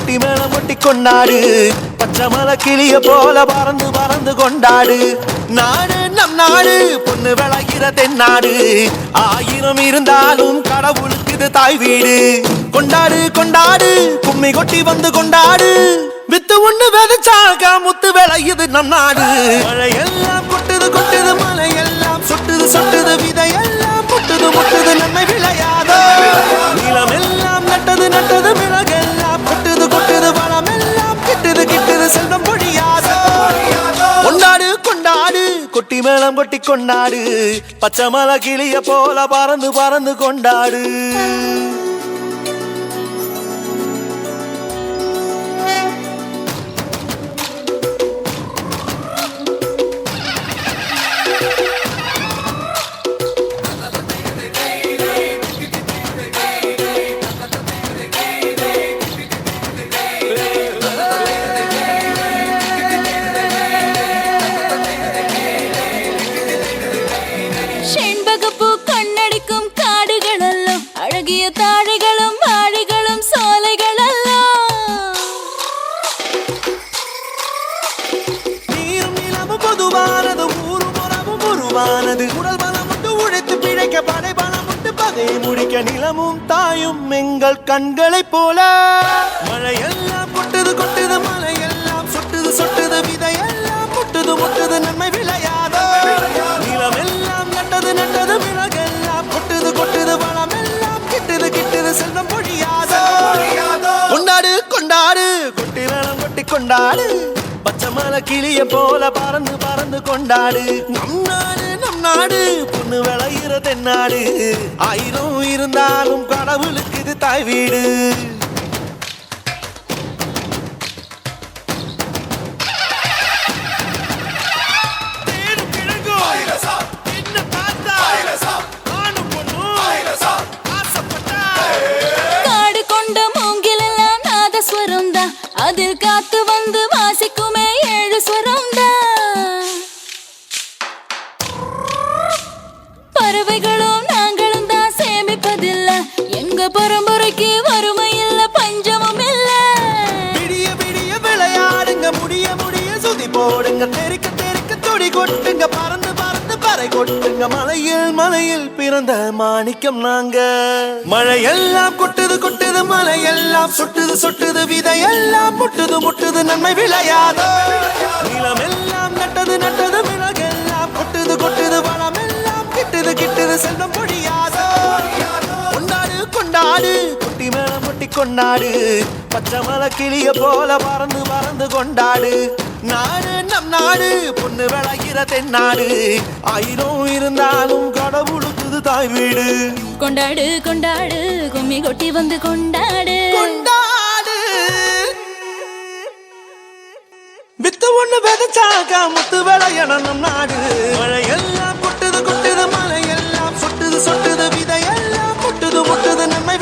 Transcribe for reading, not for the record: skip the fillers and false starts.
கொட்டி மேளம் கொட்டி கொண்டாடு பச்சை மலை கிளிய போல பறந்து பறந்து கொண்டாடு நாடு நம் நாடு பொண்ணு விளைகிற தென்னாடு ஆயிரம் இருந்தாலும் கடவுளுக்கு இது தாய் வீடு கொண்டாடு கொண்டாடு கும்மி கொட்டி வந்து கொண்டாடு வித்து ஒண்ணு விதைச்சாக முத்து விளையுது நம் நாடு மழையெல்லாம் கொட்டுது கொட்டுது மலையெல்லாம் சொட்டுது சொட்டுது விதையெல்லாம் முட்டுது முட்டுது நன்மை விளையாதோ நிலம் எல்லாம் நட்டது நட்டது மிளகெல்லாம் கொட்டுது கொட்டுது வளமெல்லாம் கிட்டுது கிட்டுது செல்வம் பொழியாதோ கொண்டாடு கொண்டாடு கொட்டி மேளம் கொட்டி கொண்டாடு பச்சை மலை கிளிய போல பறந்து பறந்து கொண்டாடு தாழைகளும் மாடிகளும் சோலைகளெல்லாம் நீரும் நிலமும் பொதுவானது ஊரும் உறவும் உருவானது உடல் பலம் உண்டு உழைத்து பிழைக்க படை பலம் உண்டு பகை முடிக்க நிலமும் தாயும் எங்கள் கண்களை போல மழையெல்லாம் கொட்டுது கொட்டுது மலையெல்லாம் சொட்டுது சொட்டுது விதையெல்லாம் முட்டுது முட்டுது நன்மை விளையாதோ நிலம் எல்லாம் நட்டது நட்டது மிளகெல்லாம் கொட்டுது கொட்டுது வளமெல்லாம் கிட்டுது கிட்டுது செல்வம் பொழியாதோ கொண்டாடு கொண்டாடு கொட்டி மேளம் கொட்டி கொண்டாடு பச்சை மலை கிளிய போல பறந்து பறந்து கொண்டாடு நம் நாடு பொண்ணு விளையிற தென்னாடு ஆயிரம் இருந்தாலும் கடவுளுக்கு இது தாய் வீடு அதில் காத்து வந்து வாசிக்குமே 7 ஸ்வரம் தான் பறவைகளும் நாங்களும் தான் சேமிப்பதில்ல எங்க பரம்பரைக்கு வறுமை இல்ல பஞ்சமும் இல்ல விடிய விடிய விளையாடுங்க முடிய முடிய சுதி போடுங்க தெறிக்க தெறிக்க துடி கொட்டுங்க பறந்து பறந்து பறை கொட்டுங்க மலையில் மலையில் பிறந்த மாணிக்கம் நாங்க மழையெல்லாம் கொட்டுது கொட்டுது மலையெல்லாம் சொட்டுது சொட்டுது விதையெல்லாம் முட்டுது முட்டுது நன்மை விளையாதோ நிலம் எல்லாம் நட்டது நட்டது மிளகெல்லாம் கொட்டுது கொட்டுது வளமெல்லாம் கிட்டுது கிட்டுது செல்வம் பொழியாதோ கொண்டாடு கொண்டாடு கொட்டி மேளம் கொட்டி கொண்டாடு பச்சை மலை கிளிய போல பறந்து பறந்து கொண்டாடு நாடு நம் நாடு பொண்ணு விளைகிற தென்னாடு ஆயிரம் இருந்தாலும் கடவுளுக்கு தாய் வீடு கொண்டாடு கொண்டாடு கும்மி கொட்டி வந்து கொண்டாடு கொண்டாடு வித்து ஒண்ணு விதைச்சாக முத்து விளையணும் நம் நாடு மழையெல்லாம் கொட்டுது கொட்டுது மலையெல்லாம் சொட்டுது சொட்டுது விதையெல்லாம் முட்டுது முட்டுது நன்மை